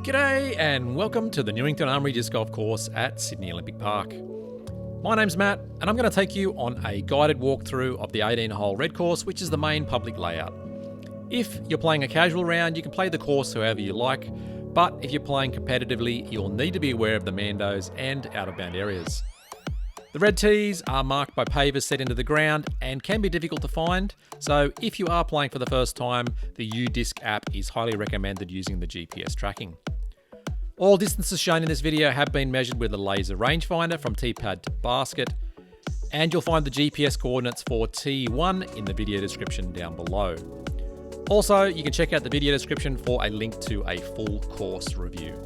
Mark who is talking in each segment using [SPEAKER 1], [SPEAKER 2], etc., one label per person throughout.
[SPEAKER 1] G'day and welcome to the Newington Armory Disc Golf Course at Sydney Olympic Park. My name's Matt and I'm going to take you on a guided walkthrough of the 18-hole red course, which is the main public layout. If you're playing a casual round, you can play the course however you like, but if you're playing competitively, you'll need to be aware of the mandos and out-of-bound areas. The red tees are marked by pavers set into the ground and can be difficult to find, so if you are playing for the first time, the UDisc app is highly recommended using the GPS tracking. All distances shown in this video have been measured with a laser rangefinder from teepad to basket, and you'll find the GPS coordinates for T1 in the video description down below. Also, you can check out the video description for a link to a full course review.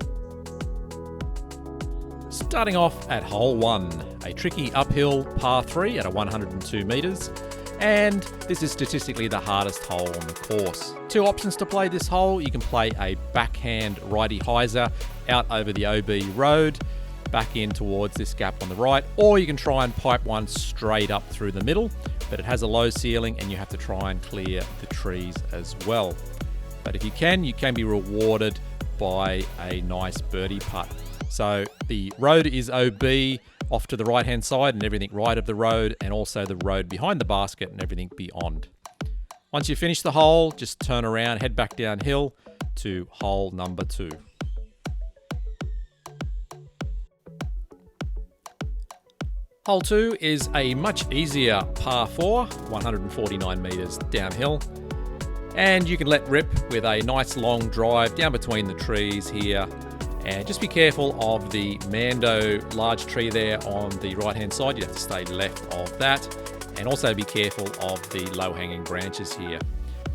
[SPEAKER 1] Starting off at hole 1, a tricky uphill par 3 at a 102 metres, and this is statistically the hardest hole on the course. Two options to play this hole: you can play a backhand righty hyzer out over the OB road, back in towards this gap on the right, or you can try and pipe one straight up through the middle, but it has a low ceiling and you have to try and clear the trees as well. But if you can be rewarded by a nice birdie putt. So the road is OB off to the right hand side and everything right of the road, and also the road behind the basket and everything beyond. Once you finish the hole, just turn around, head back downhill to hole number 2. Hole 2 is a much easier par 4, 149 metres downhill, and you can let rip with a nice long drive down between the trees here. And just be careful of the mando large tree there on the right hand side. You have to stay left of that, and also be careful of the low hanging branches here.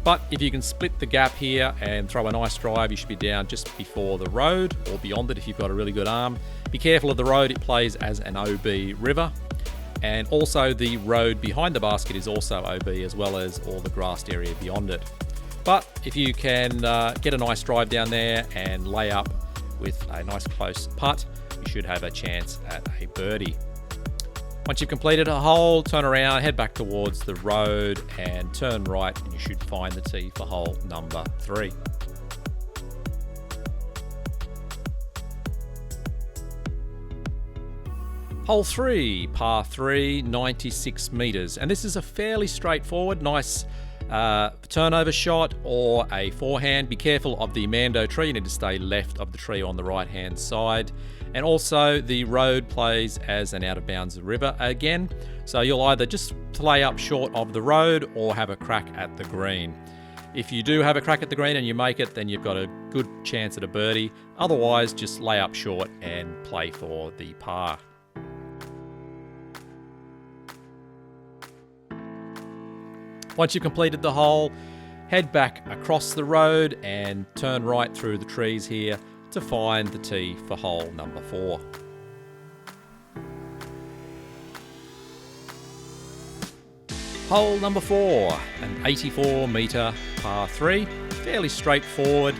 [SPEAKER 1] But if you can split the gap here and throw a nice drive, you should be down just before the road or beyond it if you've got a really good arm. Be careful of the road, it plays as an OB river, and also the road behind the basket is also OB, as well as all the grassed area beyond it. But if you can get a nice drive down there and lay up with a nice close putt, you should have a chance at a birdie. Once you've completed a hole, turn around, head back towards the road and turn right, and you should find the tee for hole number 3. Hole 3, par 3, 96 metres, and this is a fairly straightforward, nice turnover shot or a forehand. Be careful of the mando tree, you need to stay left of the tree on the right hand side, and also the road plays as an out of bounds river again, so you'll either just lay up short of the road or have a crack at the green. If you do have a crack at the green and you make it, then you've got a good chance at a birdie. Otherwise, just lay up short and play for the par. Once you've completed the hole, head back across the road and turn right through the trees here to find the tee for hole number 4. Hole number 4, an 84 metre par 3, fairly straightforward.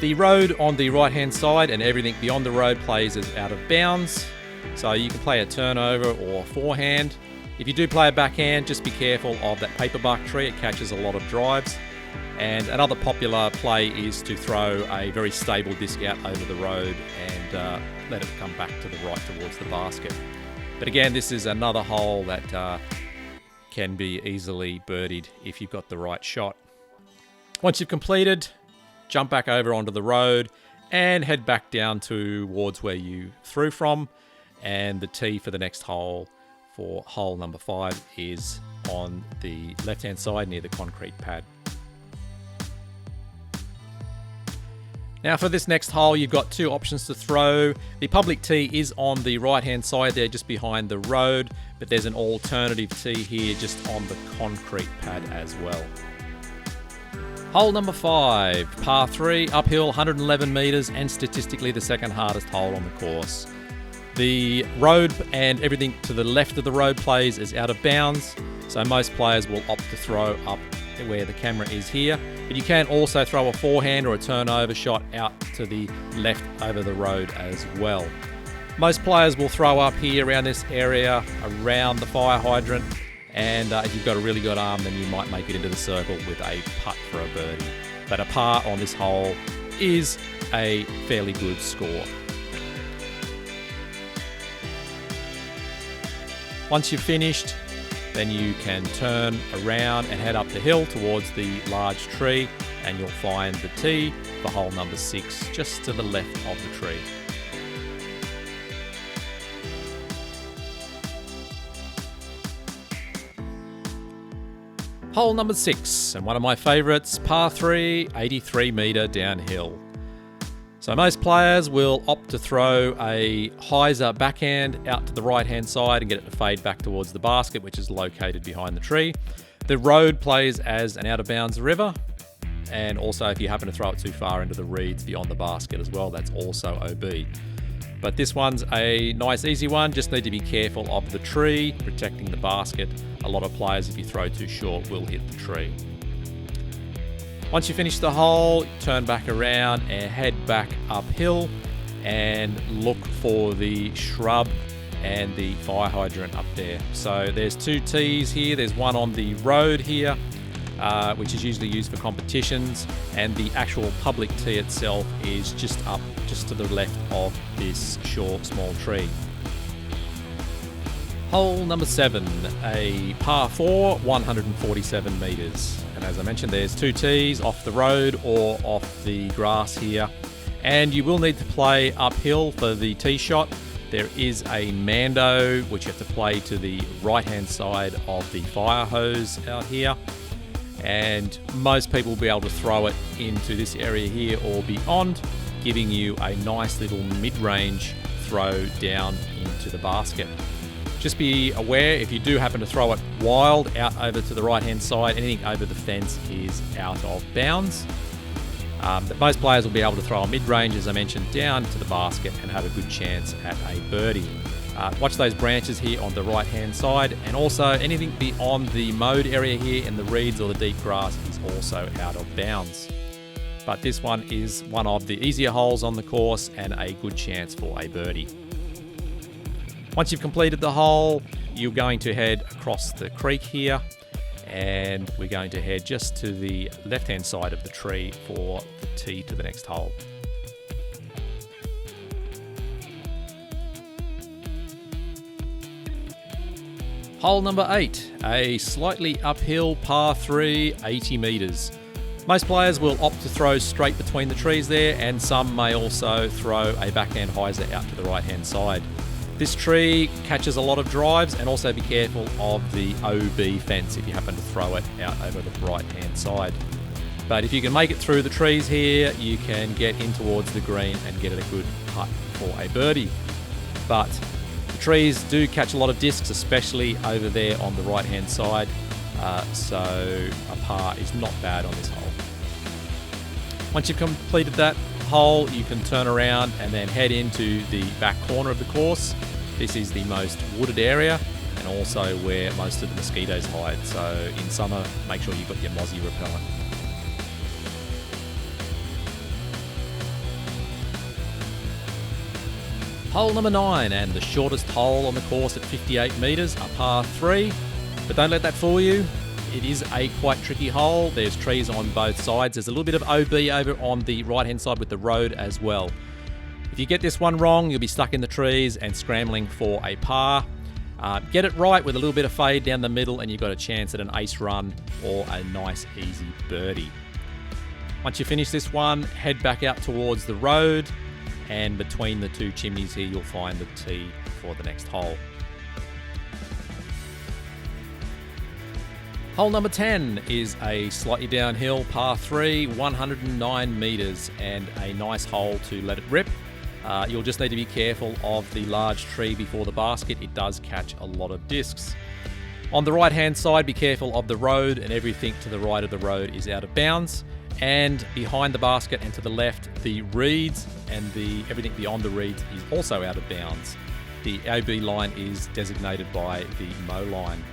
[SPEAKER 1] The road on the right hand side and everything beyond the road plays as out of bounds, so you can play a turnover or forehand. If you do play a backhand, just be careful of that paperbark tree, it catches a lot of drives. And another popular play is to throw a very stable disc out over the road and let it come back to the right towards the basket. But again, this is another hole that can be easily birdied if you've got the right shot. Once you've completed, jump back over onto the road and head back down towards where you threw from, and the tee for the next hole for hole number 5 is on the left hand side near the concrete pad. Now for this next hole, you've got two options to throw. The public tee is on the right hand side there, just behind the road, but there's an alternative tee here just on the concrete pad as well. Hole number 5, par 3, uphill, 111 metres, and statistically the second hardest hole on the course. The road and everything to the left of the road plays as out of bounds, so most players will opt to throw up where the camera is here, but you can also throw a forehand or a turnover shot out to the left over the road as well. Most players will throw up here around this area, around the fire hydrant, and if you've got a really good arm, then you might make it into the circle with a putt for a birdie. But a par on this hole is a fairly good score. Once you've finished, then you can turn around and head up the hill towards the large tree, and you'll find the tee for hole number 6 just to the left of the tree. Hole number 6, and one of my favourites, par 3, 83 metre downhill. So most players will opt to throw a hyzer backhand out to the right hand side and get it to fade back towards the basket, which is located behind the tree. The road plays as an out of bounds river, and also if you happen to throw it too far into the reeds beyond the basket as well, that's also OB. But this one's a nice easy one, just need to be careful of the tree, protecting the basket. A lot of players, if you throw too short, will hit the tree. Once you finish the hole, turn back around and head back uphill and look for the shrub and the fire hydrant up there. So there's 2 tees here, there's one on the road here, which is usually used for competitions, and the actual public tee itself is just to the left of this small tree. Hole number 7, a par 4, 147 metres. And as I mentioned, there's 2 tees off the road or off the grass here. And you will need to play uphill for the tee shot. There is a mando, which you have to play to the right-hand side of the fire hose out here. And most people will be able to throw it into this area here or beyond, giving you a nice little mid-range throw down into the basket. Just be aware, if you do happen to throw it wild out over to the right-hand side, anything over the fence is out of bounds. But most players will be able to throw a mid-range, as I mentioned, down to the basket and have a good chance at a birdie. Watch those branches here on the right-hand side, and also anything beyond the mowed area here in the reeds or the deep grass is also out of bounds. But this one is one of the easier holes on the course and a good chance for a birdie. Once you've completed the hole, you're going to head across the creek here, and we're going to head just to the left-hand side of the tree for the tee to the next hole. Hole number 8, a slightly uphill par 3, 80 metres. Most players will opt to throw straight between the trees there, and some may also throw a backhand hyzer out to the right-hand side. This tree catches a lot of drives, and also be careful of the OB fence if you happen to throw it out over the right-hand side. But if you can make it through the trees here, you can get in towards the green and get it a good putt for a birdie. But the trees do catch a lot of discs, especially over there on the right-hand side, so a par is not bad on this hole. Once you've completed that hole, you can turn around and then head into the back corner of the course. This is the most wooded area and also where most of the mosquitoes hide, so in summer make sure you've got your mozzie repellent. Hole number 9, and the shortest hole on the course at 58 metres, a par 3, but don't let that fool you. It is a quite tricky hole. There's trees on both sides. There's a little bit of OB over on the right-hand side with the road as well. If you get this one wrong, you'll be stuck in the trees and scrambling for a par. Get it right with a little bit of fade down the middle, and you've got a chance at an ace run or a nice, easy birdie. Once you finish this one, head back out towards the road, and between the 2 chimneys here, you'll find the tee for the next hole. Hole number 10 is a slightly downhill par 3, 109 metres, and a nice hole to let it rip. You'll just need to be careful of the large tree before the basket. It does catch a lot of discs. On the right hand side, be careful of the road, and everything to the right of the road is out of bounds. And behind the basket and to the left, the reeds and everything beyond the reeds is also out of bounds. The OB line is designated by the mow line.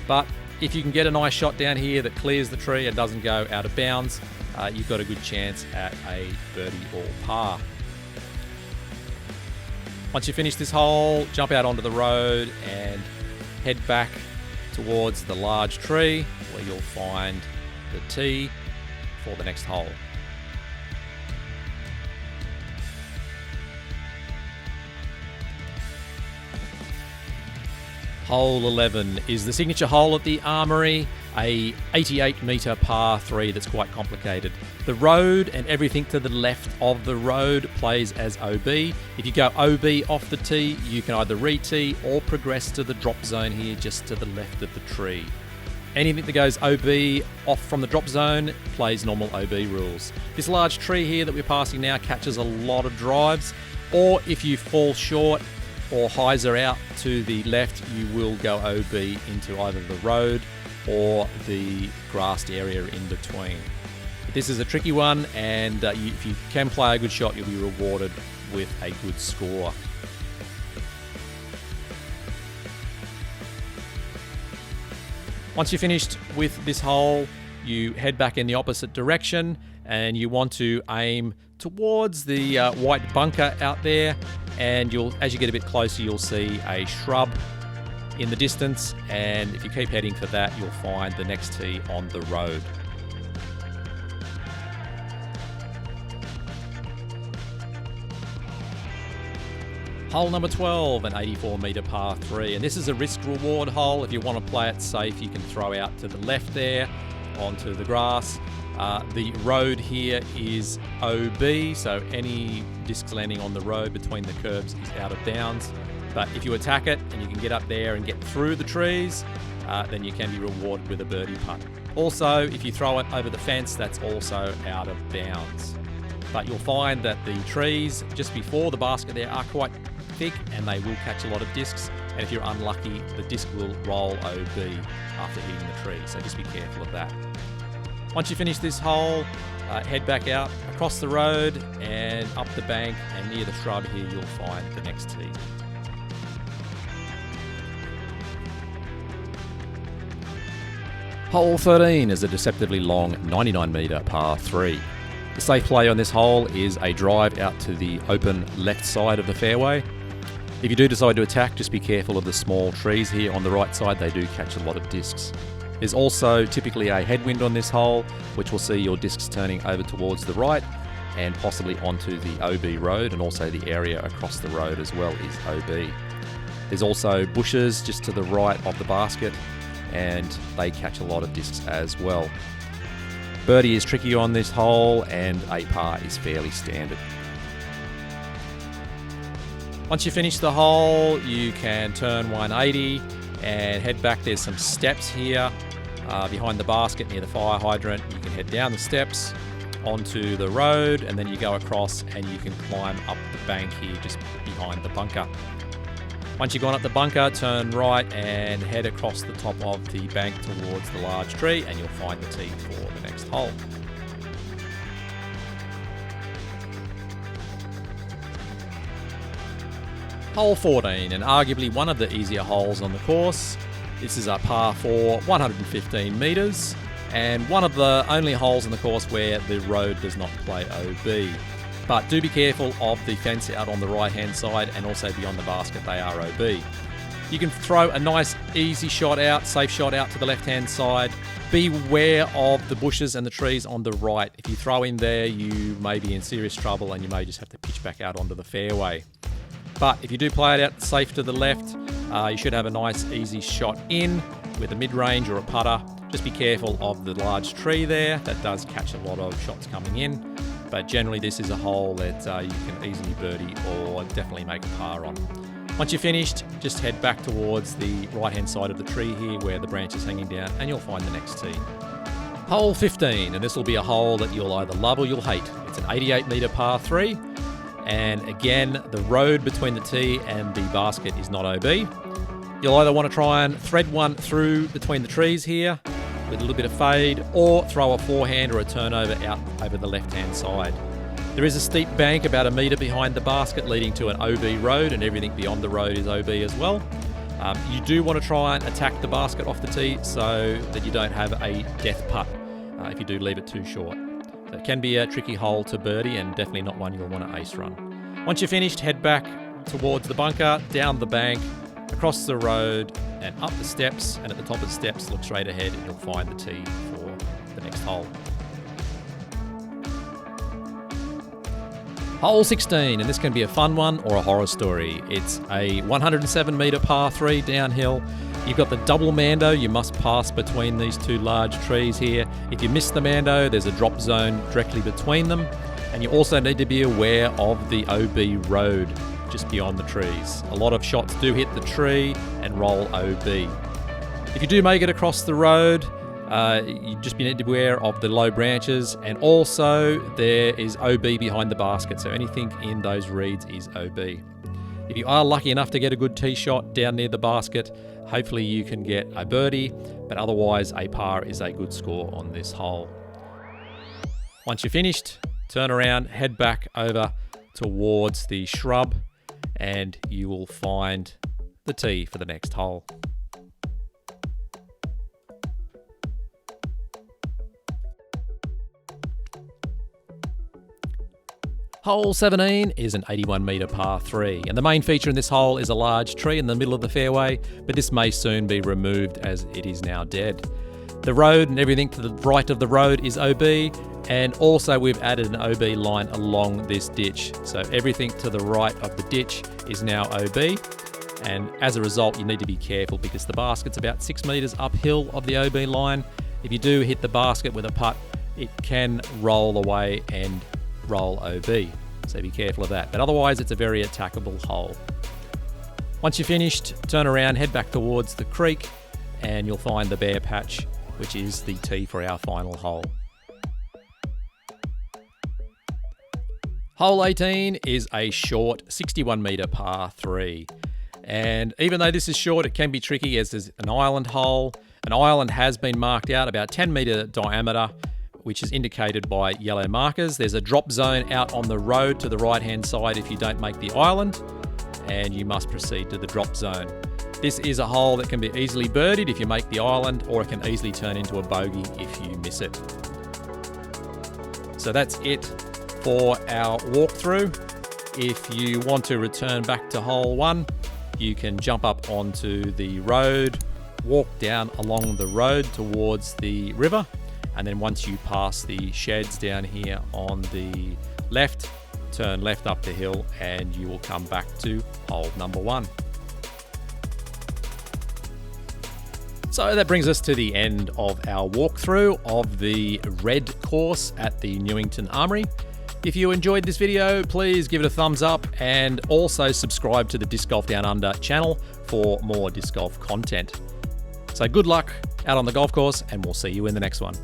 [SPEAKER 1] But if you can get a nice shot down here that clears the tree and doesn't go out of bounds, you've got a good chance at a birdie or par. Once you finish this hole, jump out onto the road and head back towards the large tree where you'll find the tee for the next hole. Hole 11 is the signature hole at the Armory, a 88-metre par 3 that's quite complicated. The road and everything to the left of the road plays as OB. If you go OB off the tee, you can either re-tee or progress to the drop zone here just to the left of the tree. Anything that goes OB off from the drop zone plays normal OB rules. This large tree here that we're passing now catches a lot of drives, or if you fall short or hyzer out to the left, you will go OB into either the road or the grassed area in between. This is a tricky one, and if you can play a good shot, you'll be rewarded with a good score. Once you're finished with this hole, you head back in the opposite direction, and you want to aim towards the white bunker out there, and as you get a bit closer, you'll see a shrub in the distance, and if you keep heading for that, you'll find the next tee on the road. Hole number 12, an 84-metre par 3, and this is a risk-reward hole. If you want to play it safe, you can throw out to the left there onto the grass. The road here is OB, so any discs landing on the road between the curbs is out of bounds. But if you attack it and you can get up there and get through the trees, then you can be rewarded with a birdie putt. Also, if you throw it over the fence, that's also out of bounds. But you'll find that the trees just before the basket there are quite thick, and they will catch a lot of discs. And if you're unlucky, the disc will roll OB after hitting the tree, so just be careful of that. Once you finish this hole, head back out across the road and up the bank, and near the shrub here you'll find the next tee. Hole 13 is a deceptively long 99-metre par 3. The safe play on this hole is a drive out to the open left side of the fairway. If you do decide to attack, just be careful of the small trees here on the right side. They do catch a lot of discs. There's also typically a headwind on this hole, which will see your discs turning over towards the right and possibly onto the OB road, and also the area across the road as well is OB. There's also bushes just to the right of the basket, and they catch a lot of discs as well. Birdie is tricky on this hole, and a par is fairly standard. Once you finish the hole, you can turn 180 and head back. There's some steps here behind the basket near the fire hydrant. You can head down the steps onto the road, and then you go across and you can climb up the bank here just behind the bunker. Once you've gone up the bunker, turn right and head across the top of the bank towards the large tree, and you'll find the tee for the next hole. Hole 14, and arguably one of the easier holes on the course. This is a par 4, 115 metres, and one of the only holes on the course where the road does not play OB. But do be careful of the fence out on the right-hand side, and also beyond the basket, they are OB. You can throw a nice, easy shot out, safe shot out to the left-hand side. Beware of the bushes and the trees on the right. If you throw in there, you may be in serious trouble, and you may just have to pitch back out onto the fairway. But if you do play it out safe to the left, you should have a nice easy shot in with a mid-range or a putter. Just be careful of the large tree there. That does catch a lot of shots coming in. But generally this is a hole that you can easily birdie or definitely make a par on. Once you're finished, just head back towards the right-hand side of the tree here where the branch is hanging down, and you'll find the next tee. Hole 15, and this will be a hole that you'll either love or you'll hate. It's an 88-metre par 3. And again, the road between the tee and the basket is not OB. You'll either want to try and thread one through between the trees here with a little bit of fade, or throw a forehand or a turnover out over the left-hand side. There is a steep bank about a metre behind the basket leading to an OB road, and everything beyond the road is OB as well. You do want to try and attack the basket off the tee so that you don't have a death putt if you do leave it too short. So it can be a tricky hole to birdie, and definitely not one you'll want to ace run. Once you're finished, head back towards the bunker, down the bank, across the road, and up the steps, and at the top of the steps, look straight ahead and you'll find the tee for the next hole. Hole 16, and this can be a fun one or a horror story. It's a 107 metre par 3 downhill. You've got the double mando. You must pass between these two large trees here. If you miss the mando, there's a drop zone directly between them. And you also need to be aware of the OB road just beyond the trees. A lot of shots do hit the tree and roll OB. If you do make it across the road, you just need to be aware of the low branches, and also there is OB behind the basket, so anything in those reeds is OB. If you are lucky enough to get a good tee shot down near the basket, hopefully you can get a birdie, but otherwise a par is a good score on this hole. Once you're finished, turn around, head back over towards the shrub, and you will find the tee for the next hole. Hole 17 is an 81 metre par 3, and the main feature in this hole is a large tree in the middle of the fairway, but this may soon be removed as it is now dead. The road and everything to the right of the road is OB, and also we've added an OB line along this ditch. So everything to the right of the ditch is now OB, and as a result you need to be careful because the basket's about 6 metres uphill of the OB line. If you do hit the basket with a putt, it can roll away and roll OB, so be careful of that. But otherwise it's a very attackable hole. Once you're finished, turn around, head back towards the creek, and you'll find the bare patch, which is the tee for our final hole. Hole 18 is a short 61 metre par 3. And even though this is short, it can be tricky as there's an island hole. An island has been marked out about 10 metre diameter, which is indicated by yellow markers. There's a drop zone out on the road to the right-hand side if you don't make the island, and you must proceed to the drop zone. This is a hole that can be easily birdied if you make the island, or it can easily turn into a bogey if you miss it. So that's it for our walkthrough. If you want to return back to hole 1, you can jump up onto the road, walk down along the road towards the river, and then once you pass the sheds down here on the left, turn left up the hill and you will come back to hole number 1. So that brings us to the end of our walkthrough of the red course at the Newington Armory. If you enjoyed this video, please give it a thumbs up and also subscribe to the Disc Golf Down Under channel for more disc golf content. So good luck out on the golf course, and we'll see you in the next one.